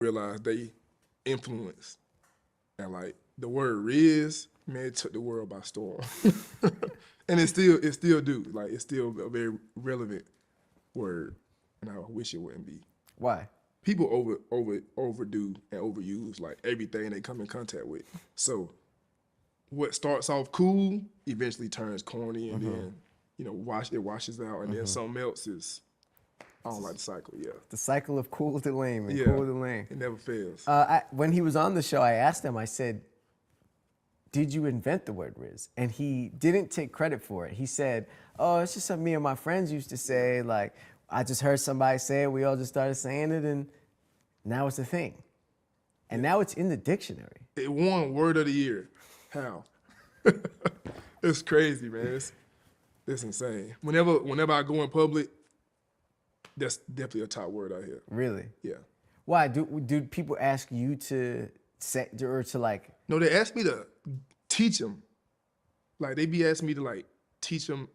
realized they influenced. And like the word Riz, man, it took the world by storm. And it still do. Like it's still a very relevant word. And I wish it wouldn't be. Why? People overdo and overuse like everything they come in contact with. So what starts off cool eventually turns corny and then, it washes out and then something else is, I don't like the cycle, yeah. The cycle of cool to lame and Yeah, cool to lame. it never fails. When he was on the show, I asked him, I said, did you invent the word Riz? And he didn't take credit for it. He said, oh, it's just something me and my friends used to say. Like, I just heard somebody say it. We all just started saying it, and now it's a thing. And now it's in the dictionary. It won word of the year. How? It's crazy, man. It's insane. Whenever I go in public, that's definitely a top word out here. Really? Yeah. Why? Do people ask you to say, or to like? No, they asked me to teach them. Like, they be asking me to like teach them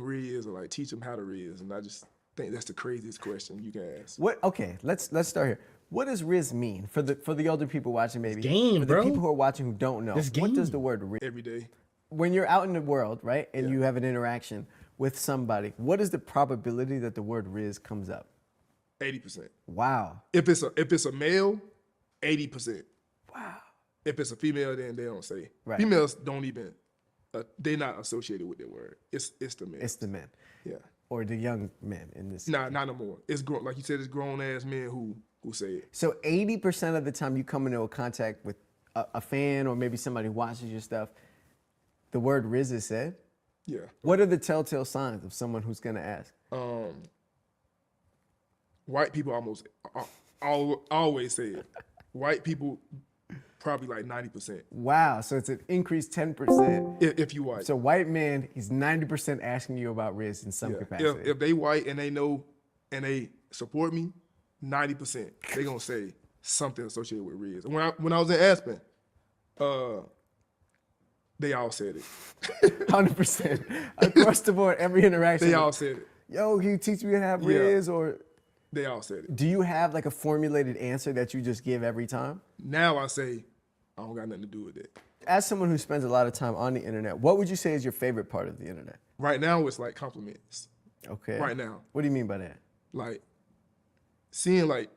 Riz or like teach them how to Riz. And I just think that's the craziest question you can ask. What? Okay, let's start here. What does Riz mean for the older people watching? Maybe game, for the bro. people who are watching who don't know. This What does game. the word Riz? Every day. When you're out in the world, right, and you have an interaction with somebody, what is the probability that the word Riz comes up? 80%. Wow. If it's a male, 80%. Wow. If it's a female, then they don't say. Right. Females don't even. They're not associated with that word. It's the men. It's the men. Yeah. Or the young men in this. Nah, not no more. It's grown, like you said, it's grown ass men who say it. So 80% of the time you come into a contact with a fan or maybe somebody who watches your stuff, the word Riz is said? Yeah. What are the telltale signs of someone who's gonna ask? White people always say it. White people probably like 90%. Wow, so it's an increased 10%. If you white. So white man, he's 90% asking you about Riz in some capacity. If they white and they know and they support me, 90% they gonna say something associated with Riz. When I was in Aspen, they all said it. 100%. Across the board, every interaction. They all said it. Yo, can you teach me how to have Riz? Or They all said it. do you have like a formulated answer that you just give every time? Now I say, I don't got nothing to do with it. As someone who spends a lot of time on the internet, what would you say is your favorite part of the internet? Right now it's like compliments. Okay. Right now. What do you mean by that? Like seeing like